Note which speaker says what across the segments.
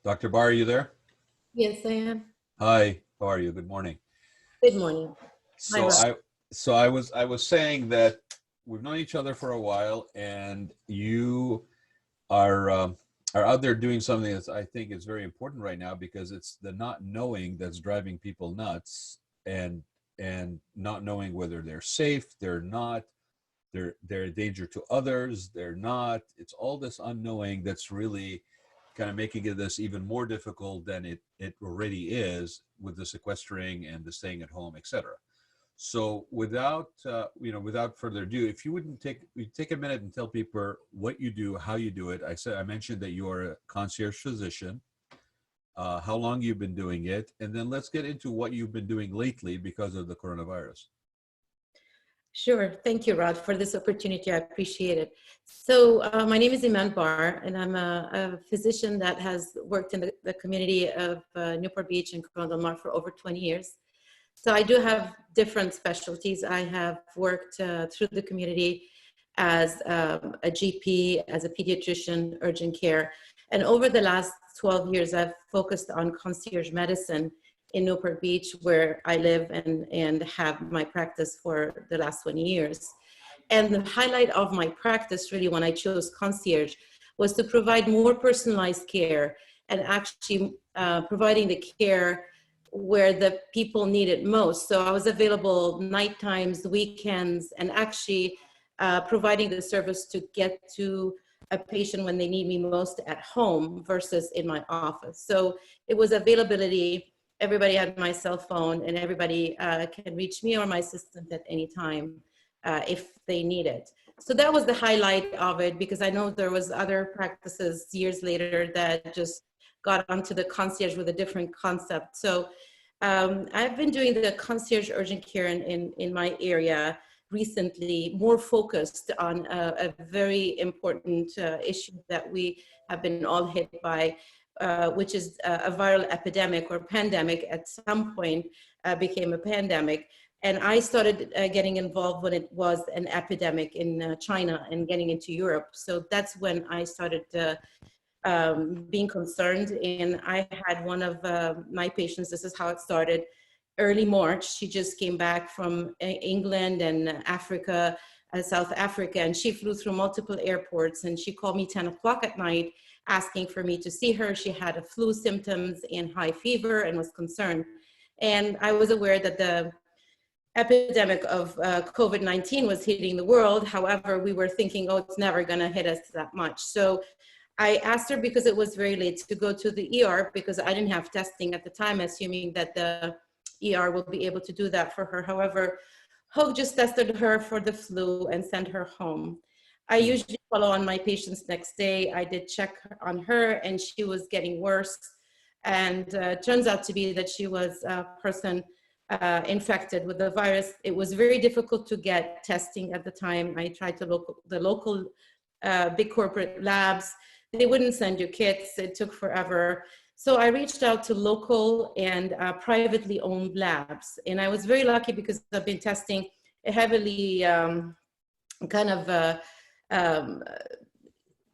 Speaker 1: Dr. Bar, are you there?
Speaker 2: Yes, I am.
Speaker 1: Hi, how are you? Good morning.
Speaker 2: Good morning. Hi,
Speaker 1: So
Speaker 2: Rob.
Speaker 1: I was saying that we've known each other for a while, and you are are out there doing something that I think is very important right now because it's the not knowing that's driving people nuts, and not knowing whether they're safe, they're not, they're a danger to others, they're not. It's all this unknowing that's really kind of making it this even more difficult than it already is with the sequestering and the staying at home, etc. So without further ado, if you wouldn't take a minute and tell people what you do, how you do it. I mentioned that you are a concierge physician, how long you've been doing it, and then let's get into what you've been doing lately because of the coronavirus.
Speaker 2: Sure. Thank you, Rod, for this opportunity. I appreciate it. So my name is Iman Bar, and I'm a physician that has worked in the community of Newport Beach and Corona Del Mar for over 20 years. So I do have different specialties. I have worked through the community as a GP, as a pediatrician, urgent care. And over the last 12 years, I've focused on concierge medicine in Newport Beach, where I live and have my practice for the last 20 years. And the highlight of my practice, really, when I chose concierge, was to provide more personalized care and actually providing the care where the people need it most. So I was available night times, weekends, and actually providing the service to get to a patient when they need me most at home versus in my office. So it was availability. Everybody had my cell phone, and everybody can reach me or my assistant at any time if they need it. So that was the highlight of it, because I know there was other practices years later that just got onto the concierge with a different concept. So I've been doing the concierge urgent care in my area recently, more focused on a very important issue that we have been all hit by, which is a viral epidemic or pandemic. At some point became a pandemic. And I started getting involved when it was an epidemic in China and getting into Europe. So that's when I started being concerned. And I had one of my patients, this is how it started, early March. She just came back from England and Africa, South Africa, and she flew through multiple airports, and she called me 10 o'clock at night asking for me to see her. She had a flu symptoms and high fever and was concerned. And I was aware that the epidemic of COVID-19 was hitting the world. However, we were thinking, oh, it's never gonna hit us that much. So I asked her, because it was very late, to go to the ER because I didn't have testing at the time, assuming that the ER will be able to do that for her. However, Hope just tested her for the flu and sent her home. I usually follow on my patients next day. I did check on her, and she was getting worse. And turns out to be that she was a person infected with the virus. It was very difficult to get testing at the time. I tried to the local big corporate labs. They wouldn't send you kits. It took forever. So I reached out to local and privately owned labs. And I was very lucky because I've been testing a heavily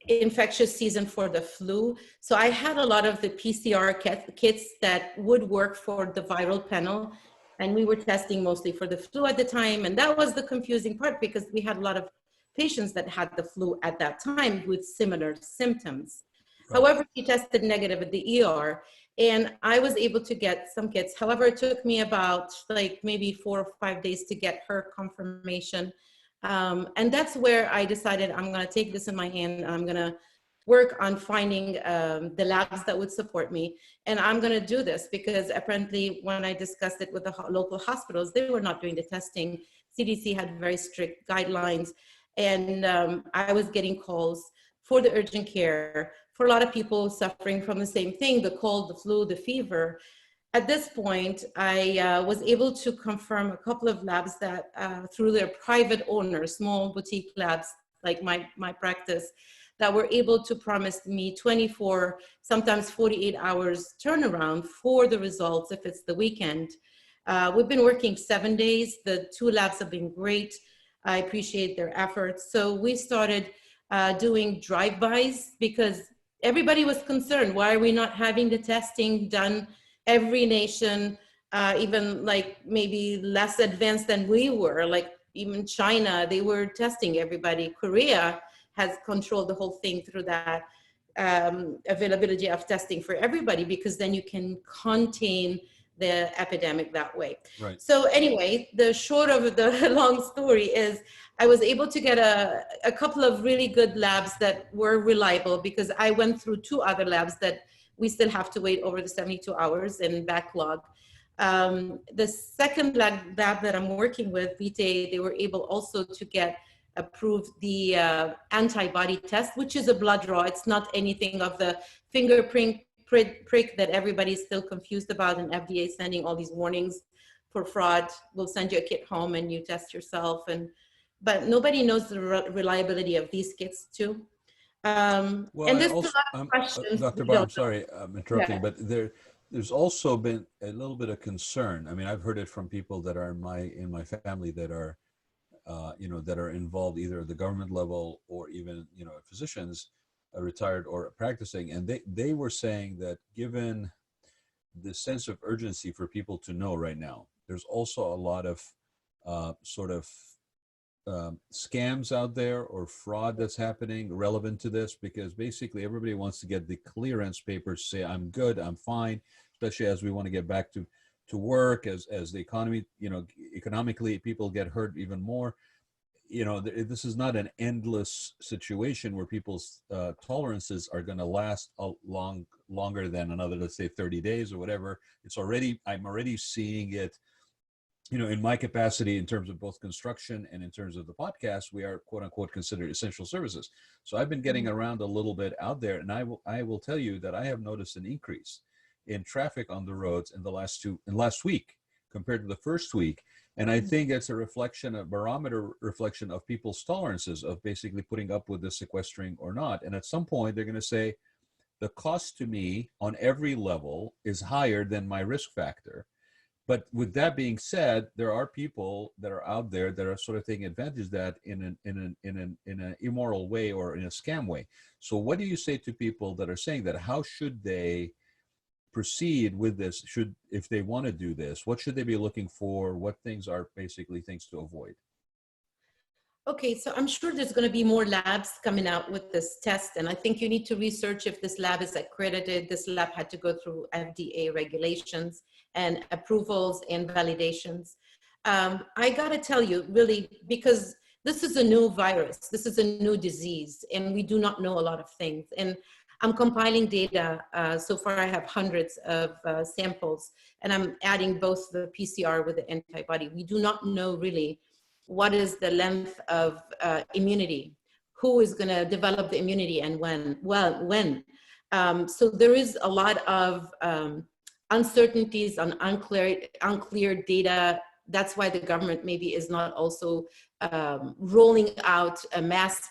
Speaker 2: infectious season for the flu. So I had a lot of the PCR kits that would work for the viral panel. And we were testing mostly for the flu at the time. And that was the confusing part, because we had a lot of patients that had the flu at that time with similar symptoms. Right. However, she tested negative at the ER, and I was able to get some kits. However, it took me about maybe 4 or 5 days to get her confirmation. And that's where I decided I'm going to take this in my hand, and I'm going to work on finding the labs that would support me. And I'm going to do this because apparently when I discussed it with the local hospitals, they were not doing the testing. CDC had very strict guidelines. And I was getting calls for the urgent care for a lot of people suffering from the same thing, the cold, the flu, the fever. At this point, I was able to confirm a couple of labs that through their private owners, small boutique labs like my practice, that were able to promise me 24, sometimes 48 hours turnaround for the results if it's the weekend. We've been working 7 days. The 2 labs have been great. I appreciate their efforts. So we started doing drive-bys, because everybody was concerned. Why are we not having the testing done? Every nation, even like maybe less advanced than we were, like even China, they were testing everybody. Korea has controlled the whole thing through that availability of testing for everybody, because then you can contain the epidemic that way.
Speaker 1: Right.
Speaker 2: So anyway, the short of the long story is I was able to get a couple of really good labs that were reliable, because I went through 2 other labs that we still have to wait over the 72 hours in backlog. The second lab that I'm working with, Vitae, they were able also to get approved the antibody test, which is a blood draw. It's not anything of the fingerprint prick that everybody's still confused about, and FDA sending all these warnings for fraud. We'll send you a kit home and you test yourself. But nobody knows the reliability of these kits too.
Speaker 1: Well,
Speaker 2: and there's a lot of questions.
Speaker 1: Dr. Bar, I'm sorry, I'm interrupting, but there's also been a little bit of concern. I mean, I've heard it from people that are in my family that are, that are involved either at the government level or even, physicians, retired or practicing, and they were saying that given the sense of urgency for people to know right now, there's also a lot of scams out there or fraud that's happening relevant to this, because basically everybody wants to get the clearance papers, say I'm good, I'm fine, especially as we want to get back to work, as the economy, economically people get hurt even more. This is not an endless situation where people's tolerances are going to last longer than another, let's say 30 days or whatever. I'm already seeing it, in my capacity in terms of both construction and in terms of the podcast. We are quote unquote considered essential services. So I've been getting around a little bit out there, and I will tell you that I have noticed an increase in traffic on the roads in last week compared to the first week. And I think it's a barometer reflection of people's tolerances of basically putting up with the sequestering or not. And at some point they're going to say the cost to me on every level is higher than my risk factor. But with that being said, there are people that are out there that are sort of taking advantage of that in an immoral way or in a scam way. So what do you say to people that are saying that? How should they proceed with this? If they want to do this, what should they be looking for? What things are basically things to avoid?
Speaker 2: Okay, so I'm sure there's going to be more labs coming out with this test, and I think you need to research if this lab is accredited. This lab had to go through FDA regulations and approvals and validations. I got to tell you, really, because this is a new virus, this is a new disease, and we do not know a lot of things. And I'm compiling data. So far, I have hundreds of samples, and I'm adding both the PCR with the antibody. We do not know really what is the length of immunity, who is going to develop the immunity, and when. When. So there is a lot of uncertainties on unclear data. That's why the government maybe is not also rolling out a mass,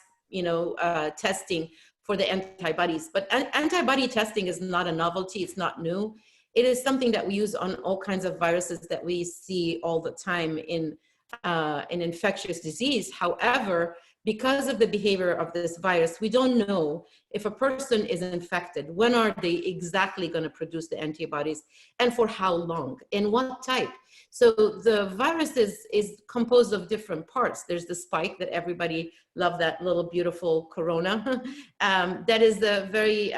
Speaker 2: testing for the antibodies. But antibody testing is not a novelty. It's not new. It is something that we use on all kinds of viruses that we see all the time in infectious disease. However, because of the behavior of this virus, we don't know if a person is infected, when are they exactly going to produce the antibodies, and for how long, and what type. So the virus is composed of different parts. There's the spike that everybody loved, that little beautiful corona. That is the very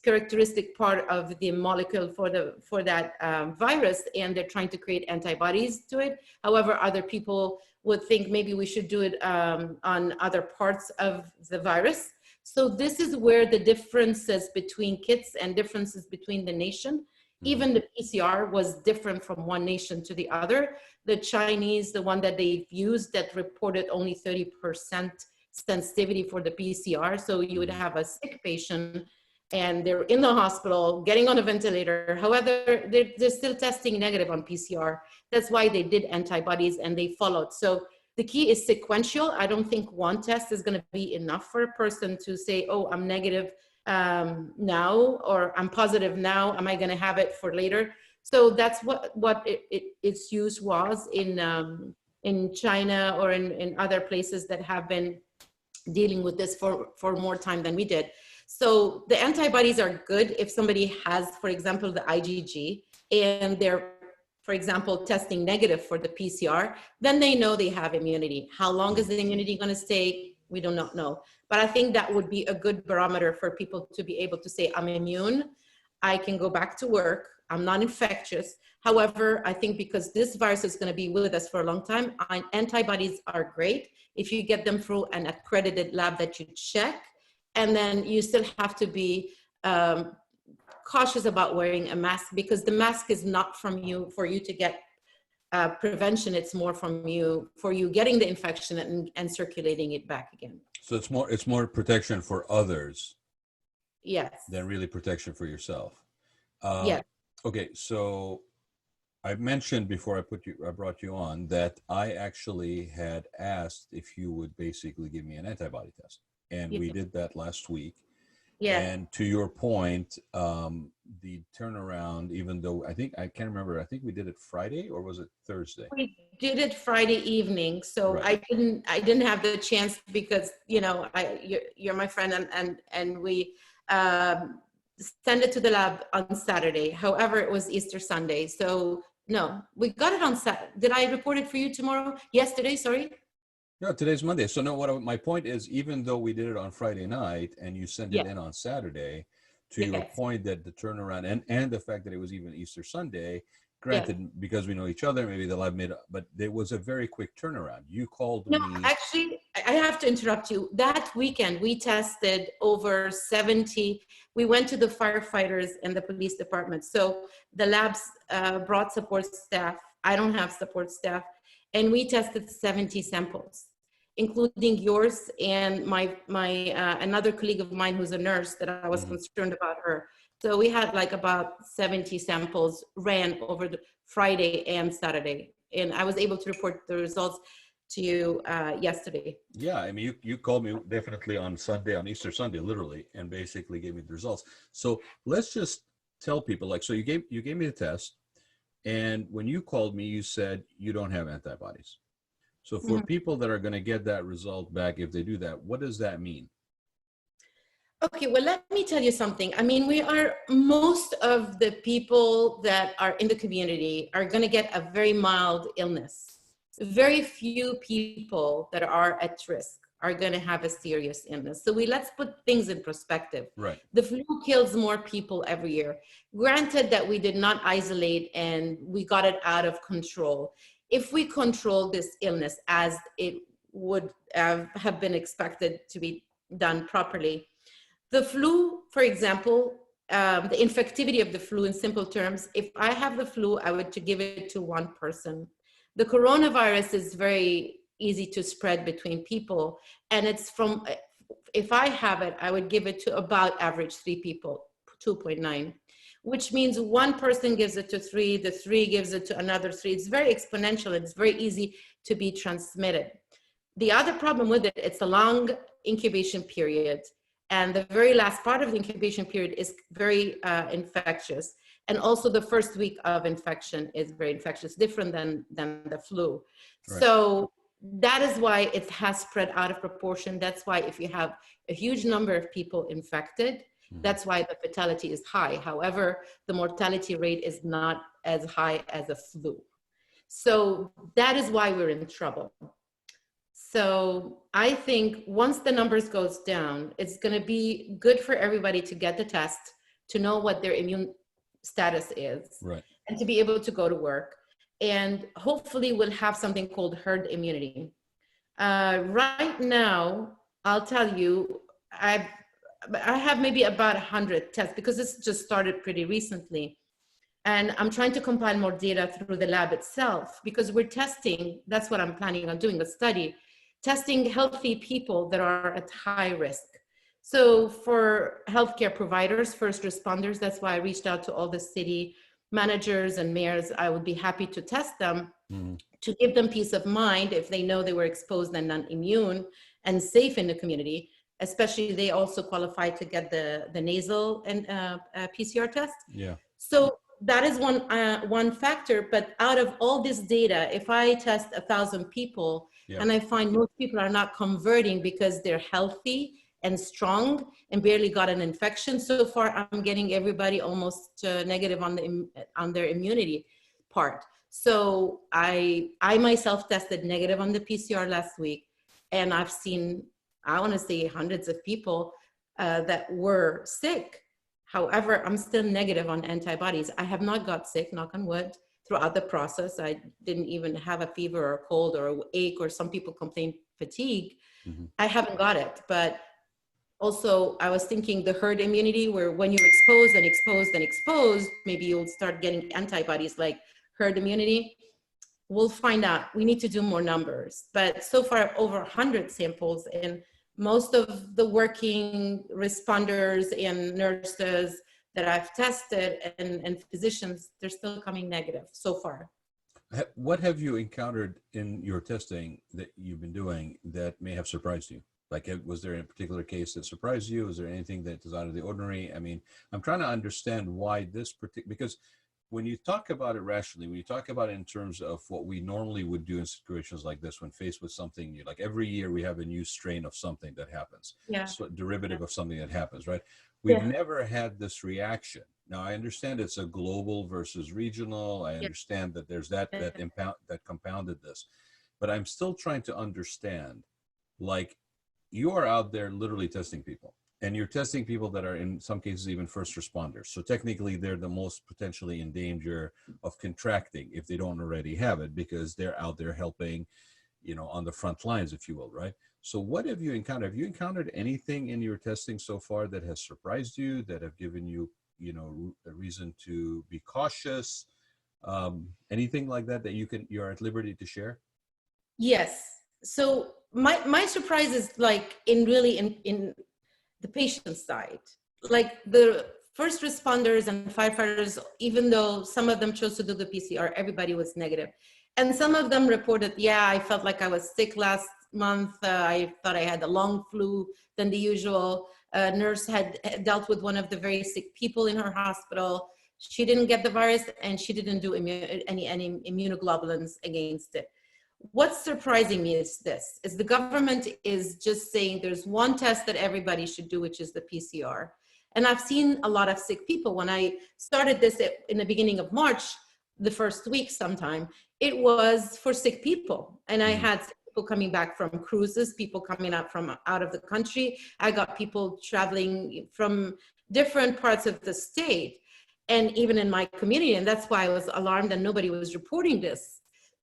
Speaker 2: characteristic part of the molecule for that virus, and they're trying to create antibodies to it. However, other people would think maybe we should do it on other parts of the virus. So this is where the differences between kits and differences between the nation, even the PCR was different from one nation to the other. The Chinese, the one that they've used, that reported only 30% sensitivity for the PCR. So you would have a sick patient and they're in the hospital getting on a ventilator. However, they're still testing negative on PCR. That's why they did antibodies and they followed. So the key is sequential. I don't think one test is going to be enough for a person to say, oh, I'm negative now, or I'm positive now. Am I going to have it for later? So that's what its use was in China or in other places that have been dealing with this for more time than we did. So the antibodies are good if somebody has, for example, the IgG, and they're, for example, testing negative for the PCR, then they know they have immunity. How long is the immunity going to stay? We do not know. But I think that would be a good barometer for people to be able to say, I'm immune, I can go back to work, I'm not infectious. However, I think because this virus is going to be with us for a long time, antibodies are great if you get them through an accredited lab that you check. And then you still have to be cautious about wearing a mask, because the mask is not from you for you to get prevention. It's more from you for you getting the infection and circulating it back again.
Speaker 1: So it's more protection for others.
Speaker 2: Yes.
Speaker 1: Than really protection for yourself.
Speaker 2: Yes.
Speaker 1: Okay, so I mentioned before I brought you on that I actually had asked if you would basically give me an antibody test, and we did that last week.
Speaker 2: Yeah.
Speaker 1: And to your point, the turnaround, even though I can't remember, I think we did it Friday, or was it Thursday?
Speaker 2: We did it Friday evening, so right. I didn't have the chance because, you know, you're my friend, and we sent it to the lab on Saturday. However, it was Easter Sunday, so no, we got it on Saturday. Did I report it for you yesterday, sorry?
Speaker 1: No, today's Monday. So no, my point is, even though we did it on Friday night and you sent it in on Saturday, to your point that the turnaround and the fact that it was even Easter Sunday, granted, because we know each other, maybe the lab made, but there was a very quick turnaround. You called me.
Speaker 2: No, actually, I have to interrupt you. That weekend, we tested over 70. We went to the firefighters and the police department. So the labs brought support staff. I don't have support staff. And we tested 70 samples, including yours and my another colleague of mine who's a nurse that I was concerned about her. So we had like about 70 samples ran over the Friday and Saturday. And I was able to report the results to you yesterday.
Speaker 1: Yeah, I mean, you called me definitely on Sunday, on Easter Sunday, literally, and basically gave me the results. So let's just tell people, like, so you gave me the test, and when you called me, you said you don't have antibodies. So for people that are going to get that result back, if they do that, what does that mean?
Speaker 2: Okay, well, let me tell you something. I mean, most of the people that are in the community are going to get a very mild illness. Very few people that are at risk are going to have a serious illness. So let's put things in perspective.
Speaker 1: Right.
Speaker 2: The flu kills more people every year. Granted that we did not isolate and we got it out of control. If we control this illness as it would have been expected to be done properly, the flu, for example, the infectivity of the flu in simple terms, if I have the flu, I would give it to one person. The coronavirus is very easy to spread between people. And if I have it, I would give it to about average 3 people, 2.9, which means one person gives it to 3, the 3 gives it to another 3. It's very exponential. It's very easy to be transmitted. The other problem with it, it's a long incubation period. And the very last part of the incubation period is very infectious. And also the first week of infection is very infectious, different than the flu. Right. So that is why it has spread out of proportion. That's why if you have a huge number of people infected, that's why the fatality is high. However, the mortality rate is not as high as a flu. So that is why we're in trouble. So I think once the numbers goes down, it's going to be good for everybody to get the test, to know what their immune status is, right, and to be able to go to work. And hopefully we'll have something called herd immunity. Right now, I'll tell you, I have maybe about 100 tests because this just started pretty recently. And I'm trying to compile more data through the lab itself because we're testing, that's what I'm planning on doing, a study, testing healthy people that are at high risk. So for healthcare providers, first responders, that's why I reached out to all the city managers and mayors. I would be happy to test them to give them peace of mind if they know they were exposed and non-immune and safe in the community. Especially they also qualify to get the nasal and PCR test. Yeah. So that is one factor. But out of all this data, if I test 1,000 people and I find most people are not converting because they're healthy and strong and barely got an infection. So far, I'm getting everybody almost negative on their immunity part. So I myself tested negative on the PCR last week, and I've seen, I want to say, hundreds of people that were sick. However, I'm still negative on antibodies. I have not got sick, knock on wood, throughout the process. I didn't even have a fever or a cold or an ache, or some people complain fatigue.
Speaker 1: Mm-hmm.
Speaker 2: I haven't got it, but also I was thinking the herd immunity, where when you're exposed and exposed and exposed, maybe you'll start getting antibodies like herd immunity. We'll find out. We need to do more numbers, but so far over 100 samples, and most of the working responders and nurses that I've tested and physicians, they're still coming negative so far.
Speaker 1: What have you encountered in your testing that you've been doing that may have surprised you? Like, was there a particular case that surprised you? Is there anything that is out of the ordinary? I mean, I'm trying to understand why this particular, because when you talk about it rationally, when you talk about it in terms of what we normally would do in situations like this, when faced with something new, like every year we have a new strain of something that happens, so derivative of something that happens, right? We've never had this reaction. Now, I understand it's a global versus regional. I understand that there's that compounded this, but I'm still trying to understand, like, you are out there literally testing people, and you're testing people that are in some cases even first responders. So technically they're the most potentially in danger of contracting if they don't already have it, because they're out there helping, you know, on the front lines, if you will, right? So what have you encountered? Have you encountered anything in your testing so far that has surprised you, that have given you, you know, a reason to be cautious? Anything like that that you're at liberty to share?
Speaker 2: Yes. So my surprise is like in the patient side, like the first responders and firefighters, even though some of them chose to do the PCR, everybody was negative. And some of them reported, yeah, I felt like I was sick last month. I thought I had a long flu than the usual. A nurse had dealt with one of the very sick people in her hospital. She didn't get the virus, and she didn't do any immunoglobulins against it. What's surprising me is the government is just saying there's one test that everybody should do, which is the PCR. And I've seen a lot of sick people. When I started this in the beginning of March, the first week sometime, it was for sick people. And I had people coming back from cruises, people coming up from out of the country. I got people traveling from different parts of the state, and even in my community. And that's why I was alarmed and nobody was reporting this.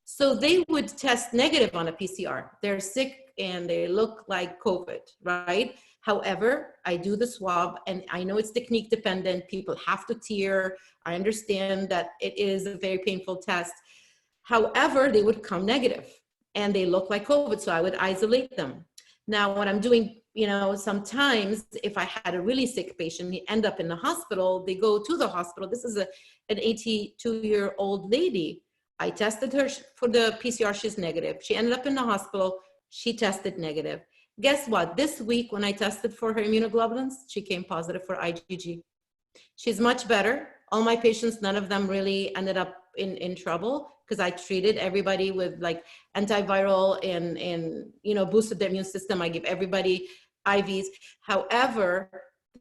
Speaker 2: So they would test negative on a PCR. They're sick and they look like COVID, right? However, I do the swab, and I know it's technique dependent. People have to tear. I understand that it is a very painful test. However, they would come negative and they look like COVID, so I would isolate them. Now, what I'm doing, you know, sometimes if I had a really sick patient, he end up in the hospital, they go to the hospital. This is an 82-year-old lady. I tested her for the PCR, she's negative. She ended up in the hospital, she tested negative. Guess what? This week when I tested for her immunoglobulins, she came positive for IgG. She's much better. All my patients, none of them really ended up in trouble, because I treated everybody with like antiviral and you know, boosted their immune system. I give everybody IVs. However,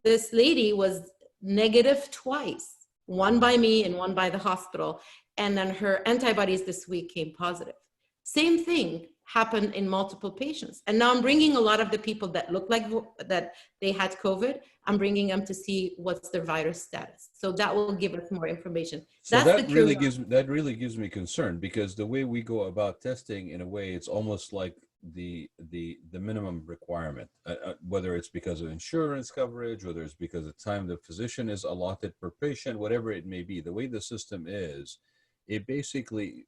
Speaker 2: this lady was negative twice, one by me and one by the hospital. And then her antibodies this week came positive. Same thing happened in multiple patients. And now I'm bringing a lot of the people that look like that they had COVID, I'm bringing them to see what's their virus status. So that will give us more information.
Speaker 1: So that really gives me concern, because the way we go about testing, in a way, it's almost like the minimum requirement, whether it's because of insurance coverage, whether it's because of time the physician is allotted per patient, whatever it may be. The way the system is, it basically,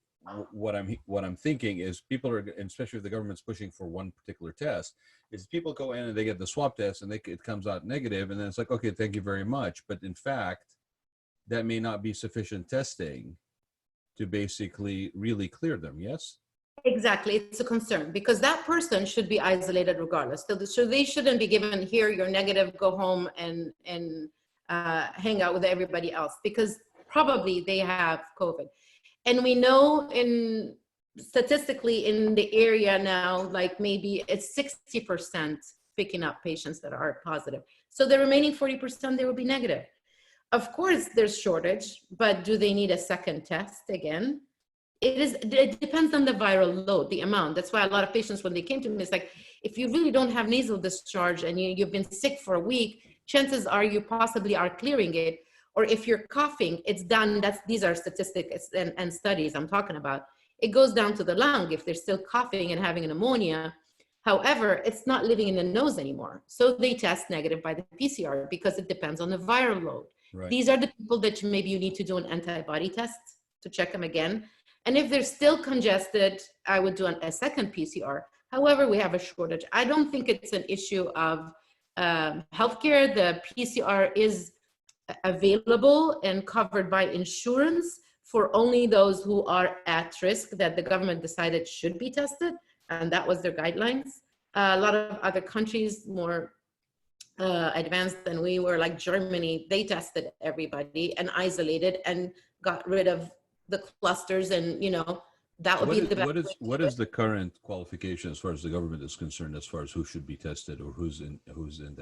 Speaker 1: what I'm thinking is, people are, especially if the government's pushing for one particular test, is people go in and they get the swab test and it comes out negative, and then it's like, okay, thank you very much. But in fact, that may not be sufficient testing to basically really clear them. Yes?
Speaker 2: Exactly. It's a concern, because that person should be isolated regardless. So they shouldn't be given, here, you're negative, go home and hang out with everybody else, because probably they have COVID. And we know statistically in the area now, like maybe it's 60% picking up patients that are positive. So the remaining 40%, they will be negative. Of course, there's shortage, but do they need a second test again? It depends on the viral load, the amount. That's why a lot of patients, when they came to me, it's like, if you really don't have nasal discharge and you've been sick for a week, chances are you possibly are clearing it. Or if you're coughing, it's done. These are statistics and studies I'm talking about. It goes down to the lung if they're still coughing and having a pneumonia. However, it's not living in the nose anymore. So they test negative by the PCR because it depends on the viral load.
Speaker 1: Right.
Speaker 2: These are the people that maybe you need to do an antibody test to check them again. And if they're still congested, I would do a second PCR. However, we have a shortage. I don't think it's an issue of healthcare. The PCR is available and covered by insurance for only those who are at risk that the government decided should be tested. And that was their guidelines. A lot of other countries, more advanced than we were, like Germany, they tested everybody and isolated and got rid of the clusters, and that would be the best.
Speaker 1: What is the current qualification as far as the government is concerned, as far as who should be tested or who's in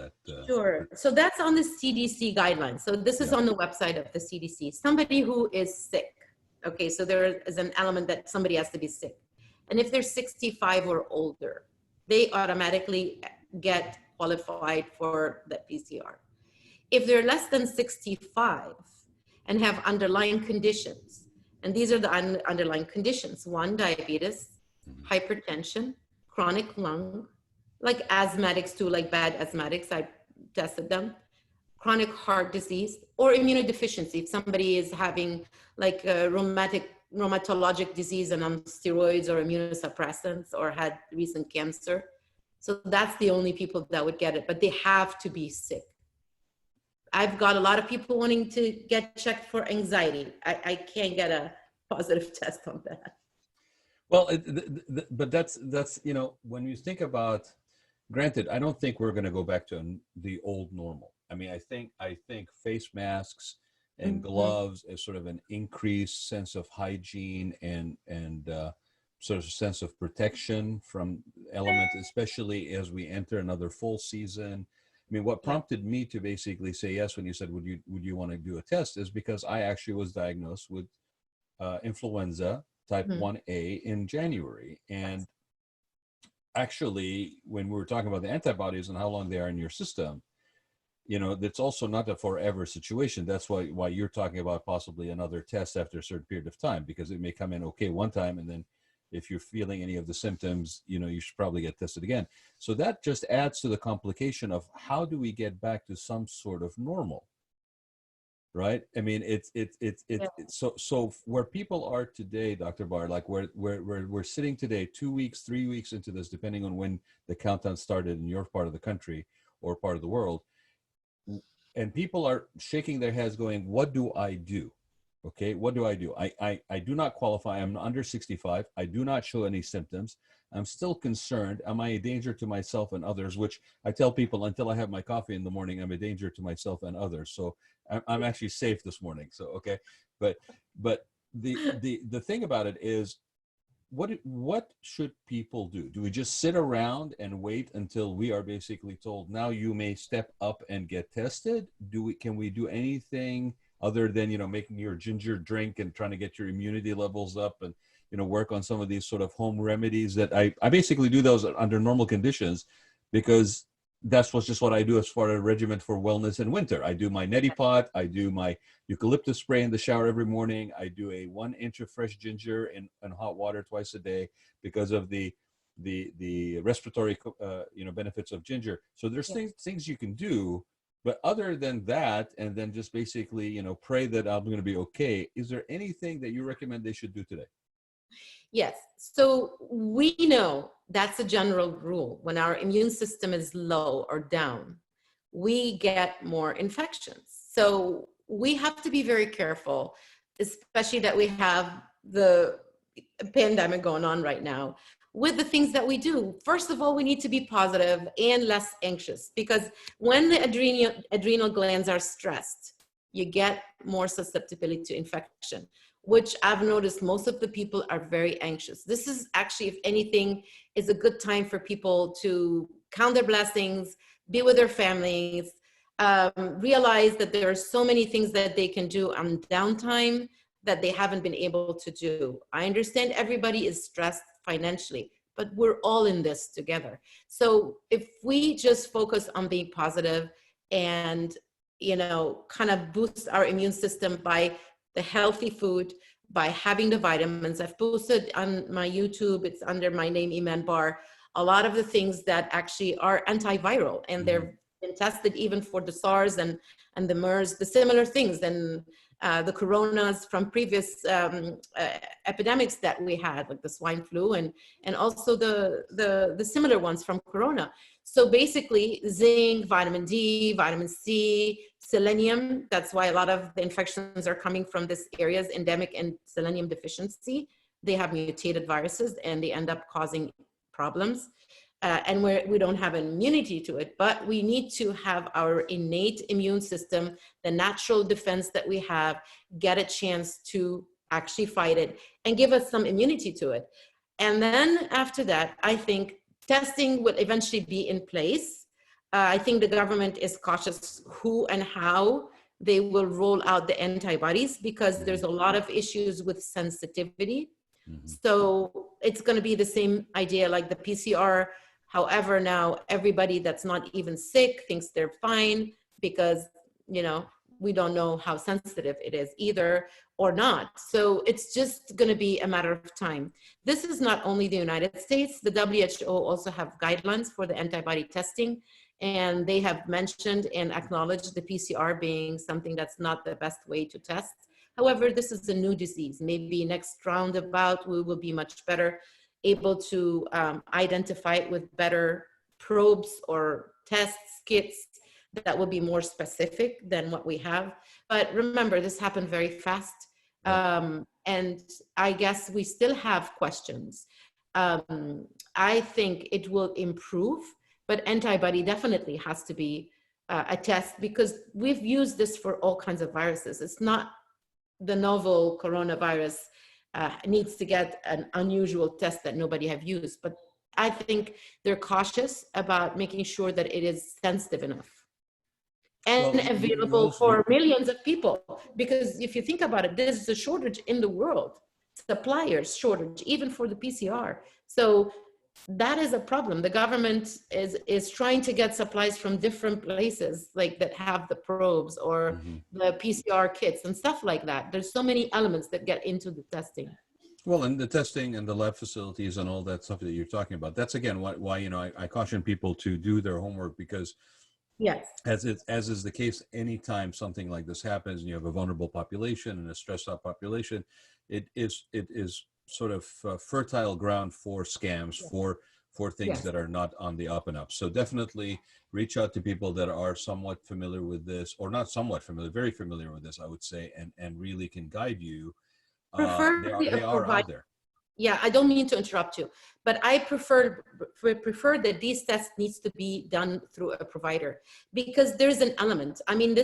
Speaker 1: that?
Speaker 2: Sure. So that's on the CDC guidelines. So this is on the website of the CDC. Somebody who is sick. Okay, so there is an element that somebody has to be sick, and if they're 65 or older, they automatically get qualified for the PCR. If they're less than 65 and have underlying conditions, and these are the underlying conditions: 1, diabetes, hypertension, chronic lung, like asthmatics too, like bad asthmatics, I tested them, chronic heart disease, or immunodeficiency. If somebody is having like a rheumatologic disease and on steroids or immunosuppressants, or had recent cancer. So that's the only people that would get it, but they have to be sick. I've got a lot of people wanting to get checked for anxiety. I can't get a positive test on that.
Speaker 1: Well, but that's when you think about, granted, I don't think we're going to go back to the old normal. I mean, I think face masks and gloves is sort of an increased sense of hygiene and sort of sense of protection from elements, especially as we enter another full season. I mean, what prompted me to basically say yes when you said, would you want to do a test, is because I actually was diagnosed with influenza type 1A in January. And actually, when we were talking about the antibodies and how long they are in your system, that's also not a forever situation. That's why you're talking about possibly another test after a certain period of time, because it may come in okay one time, and then if you're feeling any of the symptoms, you should probably get tested again. So that just adds to the complication of how do we get back to some sort of normal, right? I mean, so where people are today, Dr. Bar, like where we're sitting today, 2 weeks, 3 weeks into this, depending on when the countdown started in your part of the country or part of the world, and people are shaking their heads going, what do I do? Okay, what do I do? I do not qualify. I'm under 65. I do not show any symptoms. I'm still concerned. Am I a danger to myself and others? Which I tell people, until I have my coffee in the morning, I'm a danger to myself and others. So I'm actually safe this morning. So, okay. But the thing about it is, what should people do? Do we just sit around and wait until we are basically told, now you may step up and get tested? Can we do anything other than, making your ginger drink and trying to get your immunity levels up and, work on some of these sort of home remedies that I basically do those under normal conditions, because that's just what I do as far as a regimen for wellness in winter. I do my neti pot. I do my eucalyptus spray in the shower every morning. I do a 1 inch of fresh ginger in hot water twice a day because of the respiratory, benefits of ginger. So there's things you can do. But other than that, and then just basically, pray that I'm going to be okay, is there anything that you recommend they should do today?
Speaker 2: Yes. So we know that's a general rule. When our immune system is low or down, we get more infections. So we have to be very careful, especially that we have the pandemic going on right now, with the things that we do. First of all, we need to be positive and less anxious, because when the adrenal glands are stressed, you get more susceptibility to infection, which I've noticed most of the people are very anxious. This is actually, if anything, is a good time for people to count their blessings, be with their families, realize that there are so many things that they can do on downtime that they haven't been able to do. I understand everybody is stressed financially, but we're all in this together. So if we just focus on being positive and, kind of boost our immune system by the healthy food, by having the vitamins. I've posted on my YouTube, it's under my name, Iman Bar, a lot of the things that actually are antiviral, and they're been tested even for the SARS and the MERS, the similar things, and the coronas from previous epidemics that we had, like the swine flu, and also the similar ones from corona. So basically, zinc, vitamin D, vitamin C, selenium. That's why a lot of the infections are coming from this areas, endemic and selenium deficiency. They have mutated viruses and they end up causing problems. And we don't have an immunity to it, but we need to have our innate immune system, the natural defense that we have, get a chance to actually fight it and give us some immunity to it. And then after that, I think testing will eventually be in place. I think the government is cautious who and how they will roll out the antibodies, because there's a lot of issues with sensitivity. So it's going to be the same idea like the PCR. However, now everybody that's not even sick thinks they're fine because, we don't know how sensitive it is either or not. So it's just going to be a matter of time. This is not only the United States. The WHO also have guidelines for the antibody testing, and they have mentioned and acknowledged the PCR being something that's not the best way to test. However, this is a new disease. Maybe next roundabout, we will be much better able to identify it with better probes or tests, kits that will be more specific than what we have. But remember, this happened very fast. And I guess we still have questions. I think it will improve, but antibody definitely has to be a test, because we've used this for all kinds of viruses. It's not the novel coronavirus needs to get an unusual test that nobody have used, but I think they're cautious about making sure that it is sensitive enough and available for millions of people. Because if you think about it, there's a shortage in the world, suppliers shortage, even for the PCR. So that is a problem. The government is trying to get supplies from different places, like that have the probes or the PCR kits and stuff like that. There's so many elements that get into the testing.
Speaker 1: Well, and the testing and the lab facilities and all that stuff that you're talking about, that's again why I caution people to do their homework, because
Speaker 2: yes,
Speaker 1: as is the case, anytime something like this happens and you have a vulnerable population and a stressed out population, it is sort of fertile ground for scams, for things that are not on the up and up. So definitely reach out to people that are somewhat familiar with this, or not somewhat familiar, very familiar with this, I would say, and really can guide you. They are out there.
Speaker 2: Yeah, I don't mean to interrupt you, but I prefer that these tests needs to be done through a provider, because there's an element. I mean,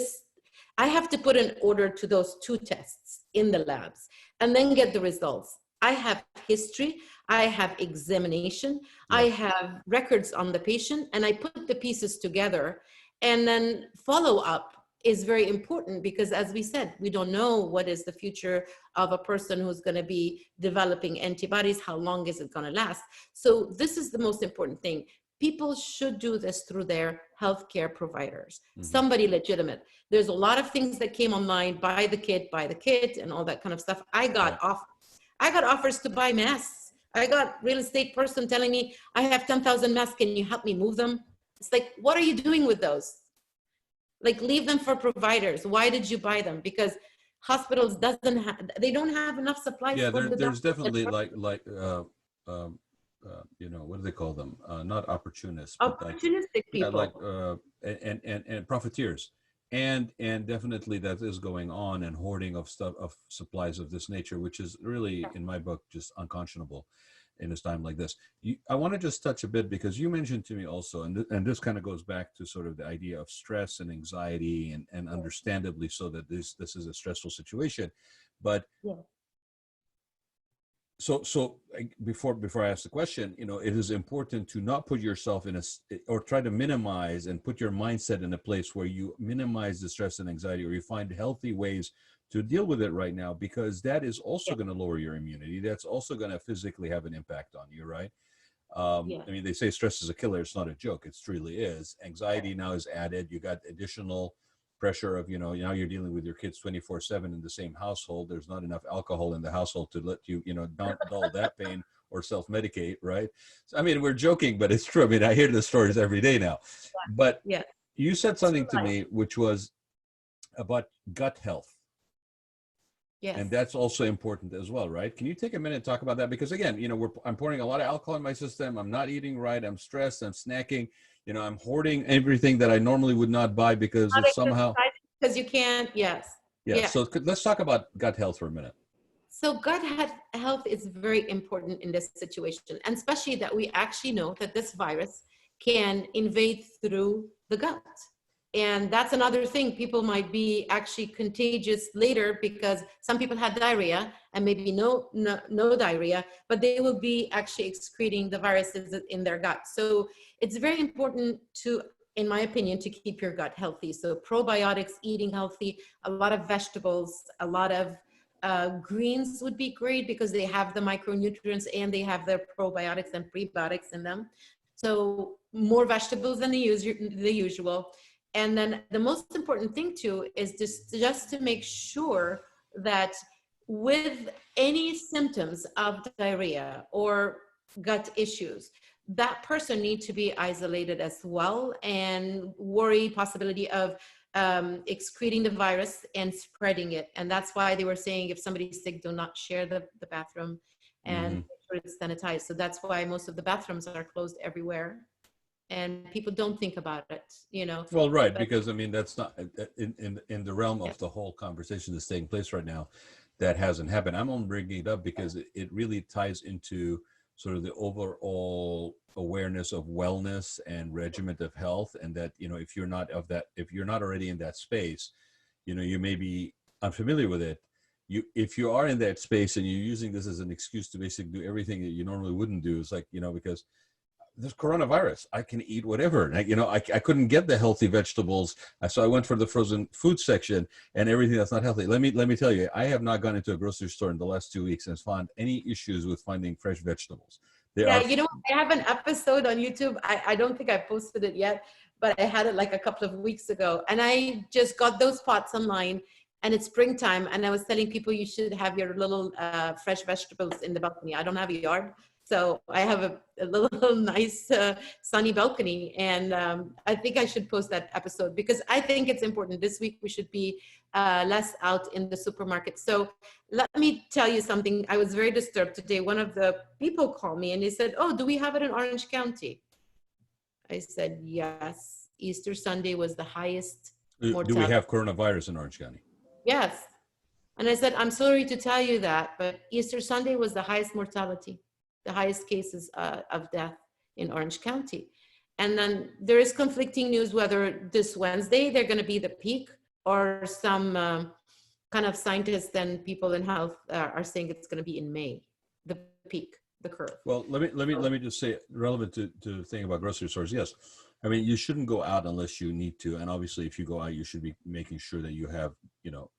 Speaker 2: I have to put an order to those 2 tests in the labs and then get the results. I have history, I have examination, I have records on the patient, and I put the pieces together, and then follow up is very important, because as we said, we don't know what is the future of a person who's going to be developing antibodies, how long is it going to last. So this is the most important thing. People should do this through their healthcare providers, somebody legitimate. There's a lot of things that came online, buy the kit and all that kind of stuff. I got offers to buy masks. I got real estate person telling me, I have 10,000 masks, can you help me move them? It's like, what are you doing with those? Like, leave them for providers. Why did you buy them? Because hospitals they don't have enough supplies.
Speaker 1: Yeah, there's definitely like what do they call them? Not opportunists, but
Speaker 2: opportunistic people,
Speaker 1: and profiteers, and definitely that is going on, and hoarding of supplies of this nature, which is really, in my book, just unconscionable in a time like this. I want to just touch a bit, because you mentioned to me also, and this kind of goes back to sort of the idea of stress and anxiety, and understandably so, that this is a stressful situation, but before I ask the question, it is important to not put yourself or try to minimize and put your mindset in a place where you minimize the stress and anxiety, or you find healthy ways to deal with it right now, because that is also
Speaker 2: Yeah.
Speaker 1: going to lower your immunity. That's also going to physically have an impact on you, right?
Speaker 2: Yeah.
Speaker 1: I mean, they say stress is a killer. It's not a joke. It truly is. Anxiety now is added. You got additional pressure of, now you're dealing with your kids 24/7 in the same household. There's not enough alcohol in the household to let you, dull that pain or self-medicate, right? So, I mean, we're joking, but it's true. I mean, I hear the stories every day now. But
Speaker 2: Yeah.
Speaker 1: you said something to
Speaker 2: Life.
Speaker 1: me, which was about gut health.
Speaker 2: Yes.
Speaker 1: And that's also important as well, right? Can you take a minute and talk about that? Because again, I'm pouring a lot of alcohol in my system. I'm not eating right. I'm stressed. I'm snacking. I'm hoarding everything that I normally would not buy because
Speaker 2: Not
Speaker 1: it's somehow.
Speaker 2: because you can't. Yes.
Speaker 1: Yeah.
Speaker 2: Yeah.
Speaker 1: So let's talk about gut health for a minute.
Speaker 2: So gut health is very important in this situation, and especially that we actually know that this virus can invade through the gut. And that's another thing. People might be actually contagious later because some people had diarrhea and maybe no diarrhea, but they will be actually excreting the viruses in their gut. So it's very important to, in my opinion, to keep your gut healthy. So probiotics, eating healthy, a lot of vegetables, a lot of greens would be great because they have the micronutrients and they have their probiotics and prebiotics in them. So more vegetables than the usual. And then the most important thing too is just to make sure that with any symptoms of diarrhea or gut issues, that person needs to be isolated as well, and worry possibility of excreting the virus and spreading it. And that's why they were saying if somebody's sick, do not share the bathroom, and make sure it's sanitized. So that's why most of the bathrooms are closed everywhere. And people don't think about it,
Speaker 1: Well, right,
Speaker 2: But,
Speaker 1: because I mean that's not in the realm
Speaker 2: yeah.
Speaker 1: of the whole conversation that's taking place right now. That hasn't happened. I'm only bringing it up because it really ties into sort of the overall awareness of wellness and regiment of health, and that if you're not already in that space, you may be unfamiliar with it. If you are in that space and you're using this as an excuse to basically do everything that you normally wouldn't do, it's like because there's coronavirus. I can eat whatever. I couldn't get the healthy vegetables. So I went for the frozen food section and everything that's not healthy. Let me tell you, I have not gone into a grocery store in the last 2 weeks and found any issues with finding fresh vegetables.
Speaker 2: I have an episode on YouTube. I don't think I posted it yet, but I had it like a couple of weeks ago. And I just got those pots online, and it's springtime. And I was telling people you should have your little fresh vegetables in the balcony. I don't have a yard. So I have a little nice sunny balcony, and I think I should post that episode because I think it's important. This week we should be less out in the supermarket. So let me tell you something. I was very disturbed today. One of the people called me and they said, "Oh, do we have it in Orange County?" I said, "Yes. Easter Sunday was the highest mortality."
Speaker 1: Do we have coronavirus in Orange County?
Speaker 2: Yes. And I said, "I'm sorry to tell you that, but Easter Sunday was the highest mortality, the highest cases of death in Orange County." And then there is conflicting news whether this Wednesday they're going to be the peak, or some kind of scientists and people in health are saying it's going to be in May, the peak, the curve.
Speaker 1: Well, let me just say, relevant to the thing about grocery stores. Yes, I mean you shouldn't go out unless you need to, and obviously if you go out, you should be making sure that you have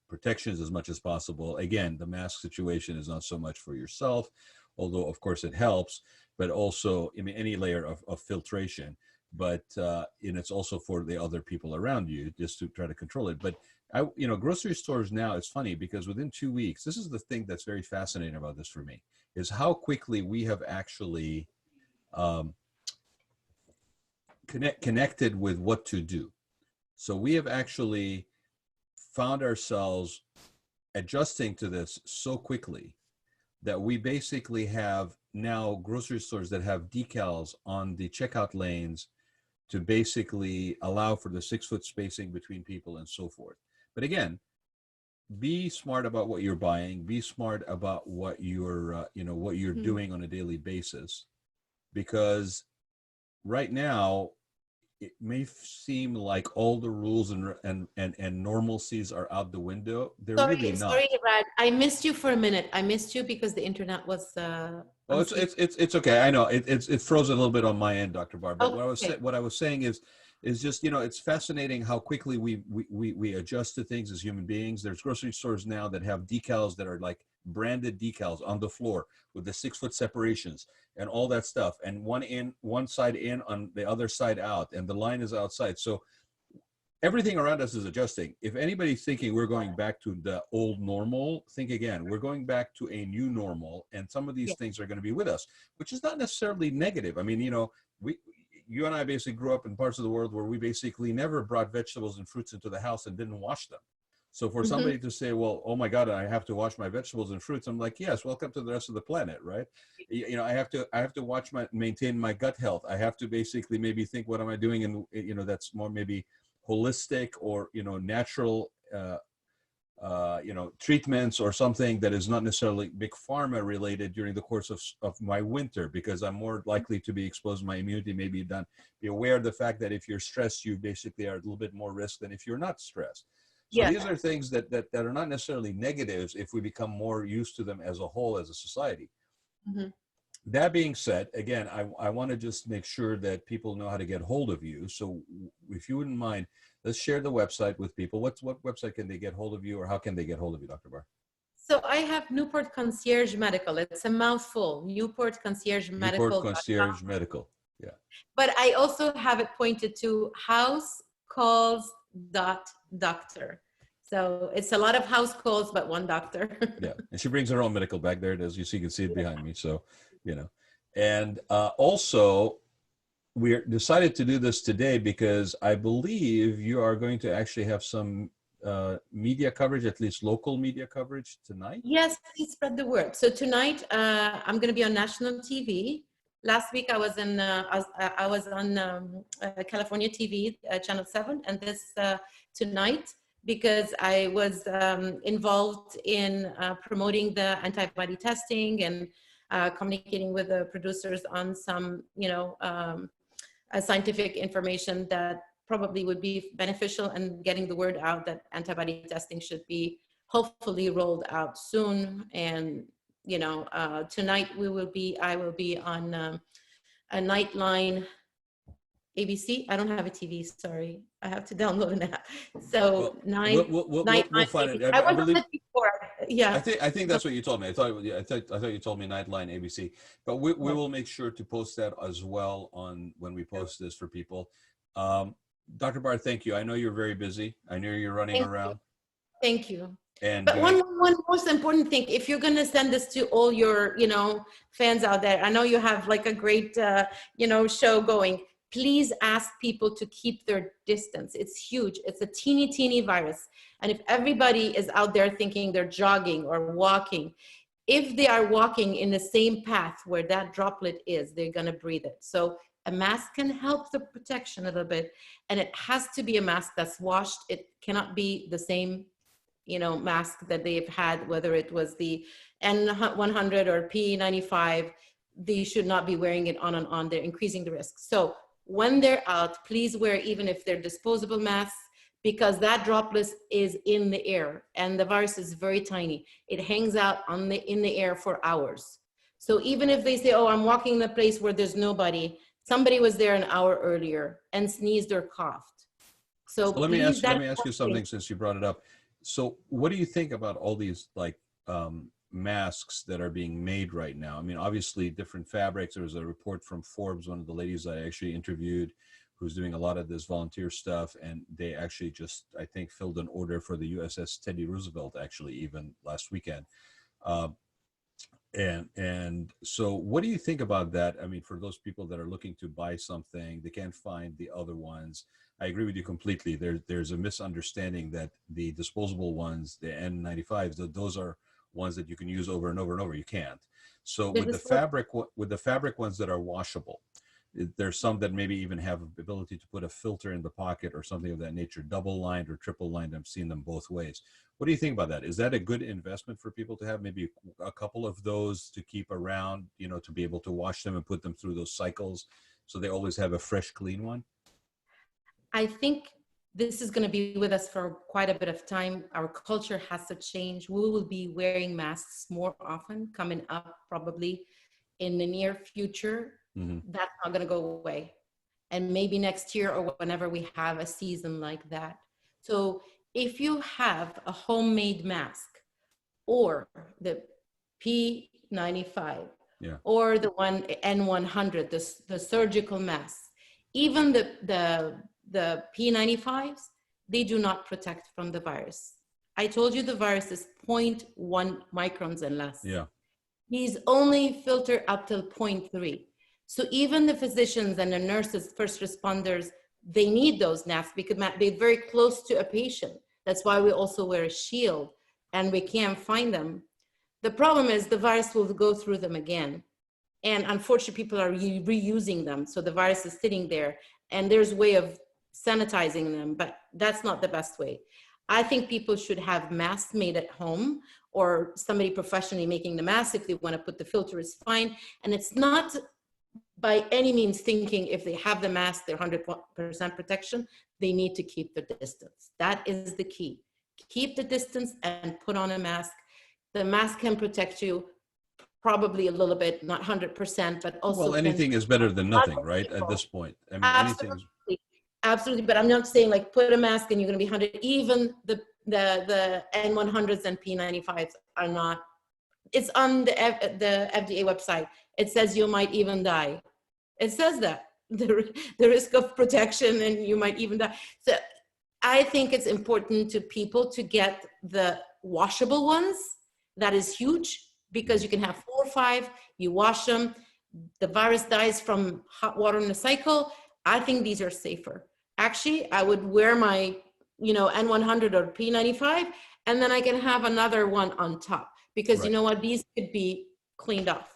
Speaker 1: protections as much as possible. Again, the mask situation is not so much for yourself, although of course it helps, but also any layer of filtration. But and it's also for the other people around you, just to try to control it. But grocery stores now, it's funny because within 2 weeks, this is the thing that's very fascinating about this for me, is how quickly we have actually connected with what to do. So we have actually found ourselves adjusting to this so quickly that we basically have now grocery stores that have decals on the checkout lanes to basically allow for the 6-foot spacing between people and so forth. But again, be smart about what you're buying, be smart about what you're what you're doing on a daily basis, because right now it may seem like all the rules and normalcies are out the window. They're really not.
Speaker 2: Sorry, Rad. I missed you for a minute. I missed you because the internet was
Speaker 1: Oh,
Speaker 2: on
Speaker 1: it's
Speaker 2: speaker.
Speaker 1: it's okay. I know it froze a little bit on my end, Dr. Barr. But
Speaker 2: Okay.
Speaker 1: what I was saying is just, you know, it's fascinating how quickly we adjust to things as human beings. There's grocery stores now that have decals that are like branded decals on the floor with the 6-foot separations and all that stuff, and one side in, on the other side out, and the line is outside. So everything around us is adjusting. If anybody's thinking we're going back to the old normal, think again. We're going back to a new normal, and some of these
Speaker 2: Yeah.
Speaker 1: things are going to be with us, which is not necessarily negative. I mean, you know, you and I basically grew up in parts of the world where we basically never brought vegetables and fruits into the house and didn't wash them. So for
Speaker 2: Hmm.
Speaker 1: somebody to say, well, oh my God, I have to wash my vegetables and fruits, I'm like, yes, welcome to the rest of the planet, right? You know, I have to maintain my gut health. I have to basically maybe think, what am I doing? And, you know, that's more maybe holistic or, you know, natural, you know, treatments or something that is not necessarily big pharma related during the course of my winter, because I'm more likely to be exposed. My immunity may be done. Be aware of the fact that if you're stressed, you basically are a little bit more risk than if you're not stressed. So
Speaker 2: Yeah.
Speaker 1: these are things that are not necessarily negatives if we become more used to them as a whole, as a society.
Speaker 2: Hmm.
Speaker 1: That being said, again, I want to just make sure that people know how to get hold of you. So if you wouldn't mind, let's share the website with people. What website can they get hold of you, or how can they get hold of you, Dr. Barr?
Speaker 2: So I have Newport Concierge Medical. It's a mouthful. Newport Concierge
Speaker 1: Newport
Speaker 2: Medical.com.
Speaker 1: Concierge Medical. Yeah.
Speaker 2: But I also have it pointed to housecalls.doctor. So it's a lot of house calls, but one doctor.
Speaker 1: Yeah. And she brings her own medical bag. There it is. You see, you can see it behind me. So, you know, and also, we decided to do this today because I believe you are going to actually have some media coverage, at least local media coverage tonight.
Speaker 2: Yes, please spread the word. So tonight, I'm going to be on national TV. Last week, I was on California TV, Channel 7, and this tonight, because I was involved in promoting the antibody testing and communicating with the producers on some, you know, scientific information that probably would be beneficial, and getting the word out that antibody testing should be hopefully rolled out soon. And, you know, tonight I will be on a Nightline ABC. I don't have a TV, sorry. I have to download an app. So
Speaker 1: Well, we'll
Speaker 2: Nightline
Speaker 1: find
Speaker 2: ABC.
Speaker 1: it.
Speaker 2: I
Speaker 1: I
Speaker 2: was on
Speaker 1: believe.
Speaker 2: it before. Yeah.
Speaker 1: I think that's what you told me. Yeah, I thought you told me Nightline ABC, but we will make sure to post that as well on when we post this for people. Dr. Barr, thank you. I know you're very busy. I know you're running
Speaker 2: Thank you.
Speaker 1: around
Speaker 2: Thank you.
Speaker 1: and
Speaker 2: But
Speaker 1: doing.
Speaker 2: one most important thing, if you're going to send this to all your, you know, fans out there, I know you have like a great, you know, show going. Please ask people to keep their distance. It's huge. It's a teeny virus. And if everybody is out there thinking they're jogging or walking, if they are walking in the same path where that droplet is, they're going to breathe it. So a mask can help the protection a little bit. And it has to be a mask that's washed. It cannot be the same, you know, mask that they've had, whether it was the N100 or P95. They should not be wearing it on and on. They're increasing the risk. So when they're out, please wear, even if they're disposable masks, because that droplet is in the air and the virus is very tiny. It hangs out in the air for hours. So even if they say, oh, I'm walking in a place where there's nobody, somebody was there an hour earlier and sneezed or coughed. So
Speaker 1: So
Speaker 2: please,
Speaker 1: let me ask you something, since you brought it up. So what do you think about all these like masks that are being made right now? I mean, obviously different fabrics. There was a report from Forbes, one of the ladies I actually interviewed, who's doing a lot of this volunteer stuff, and they actually just, I think, filled an order for the USS Teddy Roosevelt, actually, even last weekend. And so what do you think about that? I mean, for those people that are looking to buy something, they can't find the other ones. I agree with you completely. There's a misunderstanding that the disposable ones, the N95s, those are ones that you can use over and over and over. You can't. So with the fabric ones that are washable, there's some that maybe even have the ability to put a filter in the pocket or something of that nature, double lined or triple lined. I've seen them both ways. What do you think about that? Is that a good investment for people to have maybe a couple of those to keep around, you know, to be able to wash them and put them through those cycles so they always have a fresh, clean one?
Speaker 2: I think this is going to be with us for quite a bit of time. Our culture has to change. We will be wearing masks more often coming up, probably in the near future.
Speaker 1: Hmm.
Speaker 2: That's not going to go away. And maybe next year or whenever we have a season like that. So if you have a homemade mask or the P95
Speaker 1: Yeah.
Speaker 2: or the one N100, the surgical masks, even the P95s, they do not protect from the virus. I told you the virus is 0.1 microns and less.
Speaker 1: Yeah.
Speaker 2: These only filter up till 0.3. So even the physicians and the nurses, first responders, they need those masks because they're very close to a patient. That's why we also wear a shield and we can't find them. The problem is the virus will go through them again. And unfortunately, people are reusing them. So the virus is sitting there and there's a way of sanitizing them, but that's not the best way. I think people should have masks made at home or somebody professionally making the mask. If they want to put the filter, is fine. And it's not by any means thinking if they have the mask, they're 100% protection, they need to keep the distance. That is the key. Keep the distance and put on a mask. The mask can protect you probably a little bit, not 100%, but also
Speaker 1: Well, anything is better than nothing, right? At this point, I mean, anything is.
Speaker 2: absolutely, absolutely. But I'm not saying like put a mask and you're going to be 100. Even the N100s and P95s are not. It's on the FDA website. It says you might even die. It says that the risk of protection and you might even die. So I think it's important to people to get the washable ones. That is huge because you can have 4 or 5, you wash them, the virus dies from hot water in the cycle. I think these are safer. Actually, I would wear my, N100 or P95, and then I can have another one on top because
Speaker 1: Right.
Speaker 2: you know what, these could be cleaned off.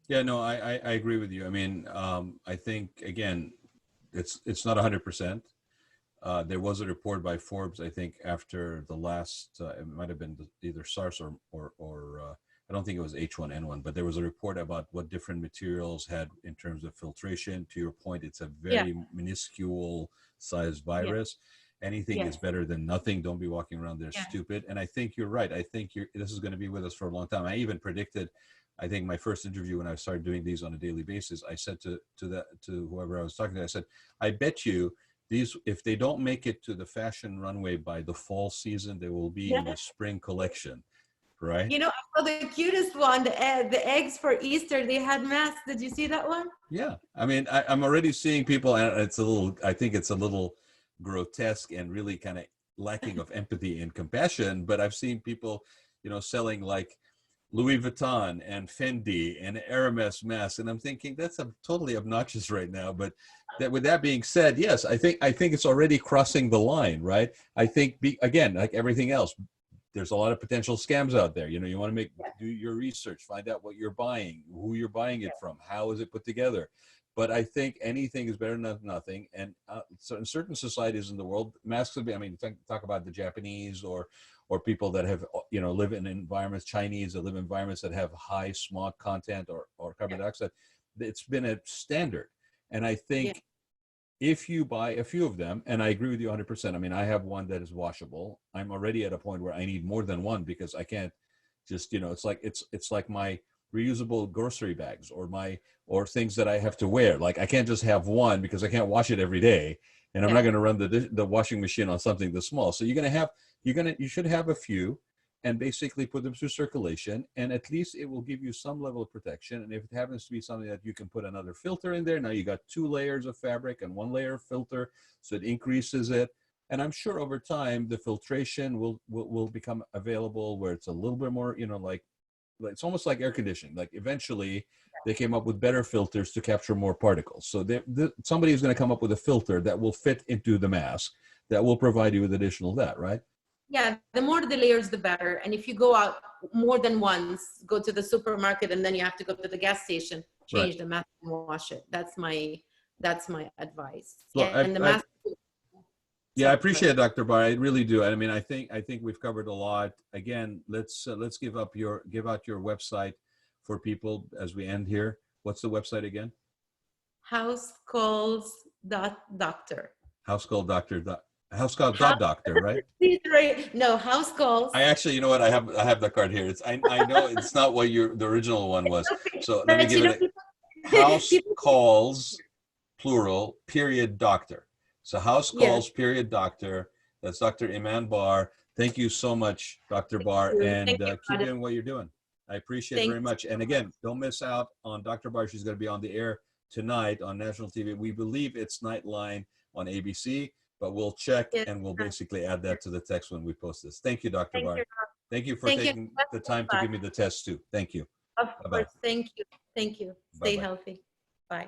Speaker 1: Yeah, no, I agree with you. I mean, I think again, it's not 100%. There was a report by Forbes, I think, after the last, it might have been either SARS or I don't think it was H1N1, but there was a report about what different materials had in terms of filtration. To your point, it's a very minuscule sized virus. Anything is better than nothing. Don't be walking around there stupid. And I think you're right. I think this is going to be with us for a long time. I even predicted, I think my first interview when I started doing these on a daily basis, I said to whoever I was talking to, I said, I bet you these, if they don't make it to the fashion runway by the fall season, they will be in the spring collection, right?
Speaker 2: I saw the cutest one, the eggs for Easter, they had masks. Did you see that one?
Speaker 1: Yeah. I mean, I'm already seeing people, and I think it's a little grotesque and really kind of lacking of empathy and compassion, but I've seen people, selling like Louis Vuitton and Fendi and Hermes masks, and I'm thinking that's totally obnoxious right now. But with that being said, yes, I think it's already crossing the line, right? I think again, like everything else, there's a lot of potential scams out there. You want to do your research, find out what you're buying, who you're buying it from, how is it put together. But I think anything is better than nothing. And so in certain societies in the world, masks have been, I mean, talk about the Japanese or people that have, live in environments, Chinese that live in environments that have high smog content or carbon dioxide. It's been a standard. And I think if you buy a few of them, and I agree with you 100%. I mean, I have one that is washable. I'm already at a point where I need more than one because I can't just, it's like my reusable grocery bags or things that I have to wear. Like I can't just have one because I can't wash it every day, and I'm not going to run the washing machine on something this small. So you should have a few and basically put them through circulation, and at least it will give you some level of protection. And if it happens to be something that you can put another filter in there, now you got 2 layers of fabric and 1 layer of filter, so it increases it. And I'm sure over time the filtration will become available where it's a little bit more, like it's almost like air conditioning. Like eventually they came up with better filters to capture more particles. So somebody is going to come up with a filter that will fit into the mask that will provide you with additional that, right?
Speaker 2: Yeah, the more the layers, the better. And if you go out more than once, go to the supermarket and then you have to go to the gas station, change the mask and wash it. That's my advice.
Speaker 1: Well,
Speaker 2: And the mask.
Speaker 1: I appreciate it, Dr. Bar. I really do. I mean, I think we've covered a lot. Again, let's give out your website for people as we end here. What's the website again?
Speaker 2: Housecalls.doctor.
Speaker 1: House call doctor. House call dot doctor, right?
Speaker 2: No, house calls.
Speaker 1: I actually, you know what? I have that card here. It's I know it's not what the original one was.
Speaker 2: Okay,
Speaker 1: So let me
Speaker 2: but
Speaker 1: give
Speaker 2: you know,
Speaker 1: it a house
Speaker 2: people,
Speaker 1: calls plural period doctor. So house
Speaker 2: yes,
Speaker 1: calls period doctor. That's Dr. Iman Bar. Thank you so much, Dr. Bar, and
Speaker 2: thank you,
Speaker 1: keep
Speaker 2: Rada.
Speaker 1: doing what you're doing. I appreciate it
Speaker 2: Thank
Speaker 1: very much. And again, don't miss out on Dr. Bar. She's going to be on the air tonight on national TV. We believe it's Nightline on ABC, but we'll check
Speaker 2: you. Yes,
Speaker 1: and we'll basically add that to the text when we post this. Thank you, Dr.
Speaker 2: thank
Speaker 1: Bar.
Speaker 2: you.
Speaker 1: Thank you for
Speaker 2: Thank you.
Speaker 1: taking the time to give me the test too. Thank you.
Speaker 2: Of
Speaker 1: Bye-bye.
Speaker 2: course. Thank you. Thank you. Stay
Speaker 1: Bye-bye.
Speaker 2: healthy. Bye.